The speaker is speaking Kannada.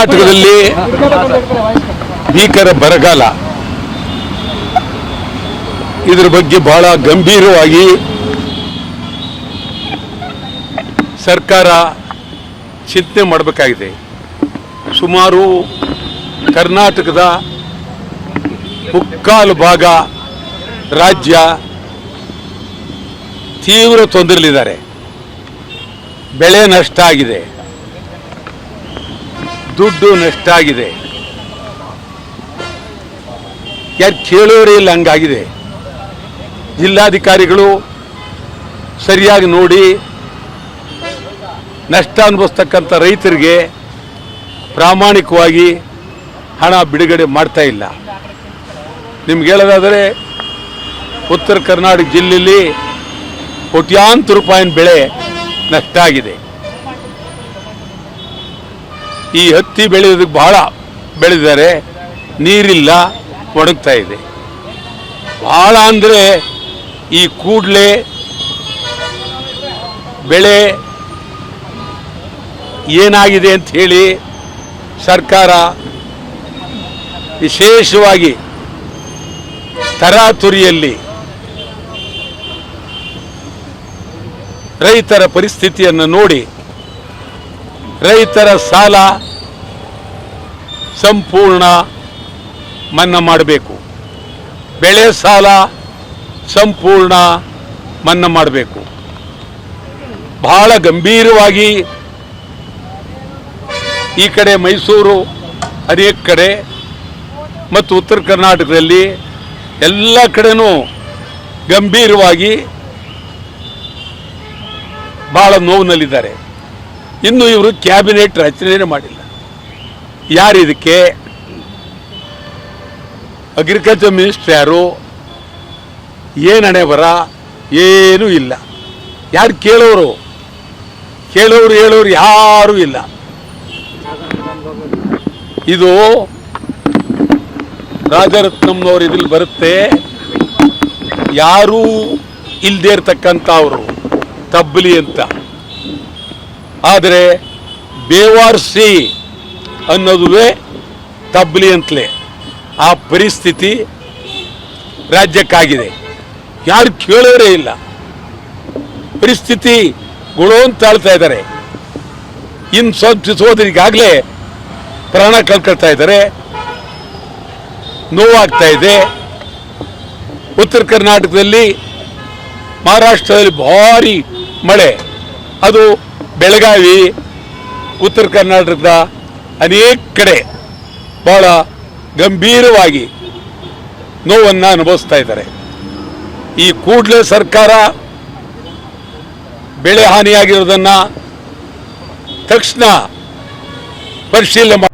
ಕರ್ನಾಟಕದಲ್ಲಿ ಭೀಕರ ಬರಗಾಲ, ಇದರ ಬಗ್ಗೆ ಬಹಳ ಗಂಭೀರವಾಗಿ ಸರ್ಕಾರ ಚಿಂತನೆ ಮಾಡಬೇಕಾಗಿದೆ. ಸುಮಾರು ಕರ್ನಾಟಕದ ಮುಕ್ಕಾಲು ಭಾಗ ರಾಜ್ಯ ತೀವ್ರ ತೊಂದರೆಯಲ್ಲಿದ್ದಾರೆ. ಬೆಳೆ ನಷ್ಟ ಆಗಿದೆ, ದುಡ್ಡು ನಷ್ಟ ಆಗಿದೆ, ಯಾರು ಕೇಳೋರೇ ಇಲ್ಲ, ಹಂಗಾಗಿದೆ. ಜಿಲ್ಲಾಧಿಕಾರಿಗಳು ಸರಿಯಾಗಿ ನೋಡಿ ನಷ್ಟ ಅನುಭವಿಸ್ತಕ್ಕಂಥ ರೈತರಿಗೆ ಪ್ರಾಮಾಣಿಕವಾಗಿ ಹಣ ಬಿಡುಗಡೆ ಮಾಡ್ತಾ ಇಲ್ಲ. ನಿಮ್ಗೆ ಹೇಳೋದಾದರೆ ಉತ್ತರ ಕರ್ನಾಟಕ ಜಿಲ್ಲೆಯಲ್ಲಿ ಕೋಟ್ಯಾಂತರ ರೂಪಾಯಿನ ಬೆಳೆ ನಷ್ಟ ಆಗಿದೆ. ಈ ಹತ್ತಿ ಬೆಳೆಯೋದಕ್ಕೆ ಬಹಳ ಬೆಳೆದಿದ್ದಾರೆ, ನೀರಿಲ್ಲ, ಒಣಗ್ತಾ ಇದೆ. ಬಹಳ ಅಂದರೆ ಈ ಕೂಡಲೇ ಬೆಳೆ ಏನಾಗಿದೆ ಅಂತ ಹೇಳಿ ಸರ್ಕಾರ ವಿಶೇಷವಾಗಿ ತರಾತುರಿಯಲ್ಲಿ ರೈತರ ಪರಿಸ್ಥಿತಿಯನ್ನು ನೋಡಿ ರೈತರ ಸಾಲ ಸಂಪೂರ್ಣ ಮನ್ನಾ ಮಾಡಬೇಕು, ಬೆಳೆ ಸಾಲ ಸಂಪೂರ್ಣ ಮನ್ನಾ ಮಾಡಬೇಕು. ಬಹಳ ಗಂಭೀರವಾಗಿ ಈ ಕಡೆ ಮೈಸೂರು ಅನೇಕ ಕಡೆ ಮತ್ತು ಉತ್ತರ ಕರ್ನಾಟಕದಲ್ಲಿ ಎಲ್ಲ ಕಡೆನೂ ಗಂಭೀರವಾಗಿ ಬಹಳ ನೋವಿನಲ್ಲಿದ್ದಾರೆ. ಇನ್ನು ಇವರು ಕ್ಯಾಬಿನೆಟ್ ರಚನೆ ಮಾಡಿಲ್ಲ. ಯಾರು ಇದಕ್ಕೆ? ಅಗ್ರಿಕಲ್ಚರ್ ಮಿನಿಸ್ಟರ್ ಯಾರು? ಏನು ಹಣೆ ಬರ? ಏನೂ ಇಲ್ಲ. ಯಾರು ಕೇಳೋರು ಹೇಳೋರು ಯಾರೂ ಇಲ್ಲ. ಇದು ರಾಜರತ್ನಂನವರು ಇದ್ರಲ್ಲಿ ಬರುತ್ತೆ. ಯಾರೂ ಇಲ್ಲದೆ ಇರ್ತಕ್ಕಂಥ ಅವರು ತಬ್ಬಲಿ ಅಂತ. ಆದರೆ ಬೇವಾರ್ಸಿ ಅನ್ನೋದುವೇ ತಬ್ಬಲಿ ಅಂತಲೇ ಆ ಪರಿಸ್ಥಿತಿ ರಾಜ್ಯಕ್ಕಾಗಿದೆ. ಯಾರು ಕೇಳೋರೇ ಇಲ್ಲ. ಪರಿಸ್ಥಿತಿ ಗುಳು ಅಂತ ತಾಳ್ತಾ ಇದ್ದಾರೆ. ಇನ್ನು ಸ್ವಲ್ಪ ಸೋದರಿಗಾಗಲೇ ಪ್ರಾಣ ಕಳ್ಕೊಳ್ತಾ ಇದ್ದಾರೆ, ನೋವಾಗ್ತಾ ಇದೆ. ಉತ್ತರ ಕರ್ನಾಟಕದಲ್ಲಿ, ಮಹಾರಾಷ್ಟ್ರದಲ್ಲಿ ಭಾರಿ ಮಳೆ, ಅದು ಬೆಳಗಾವಿ, ಉತ್ತರ ಕರ್ನಾಟಕದ ಅನೇಕ ಕಡೆ ಬಹಳ ಗಂಭೀರವಾಗಿ ನೋವನ್ನು ಅನುಭವಿಸ್ತಾ ಇದ್ದಾರೆ. ಈ ಕೂಡಲೇ ಸರ್ಕಾರ ಬೆಳೆ ಹಾನಿಯಾಗಿರೋದನ್ನು ತಕ್ಷಣ ಪರಿಶೀಲನೆ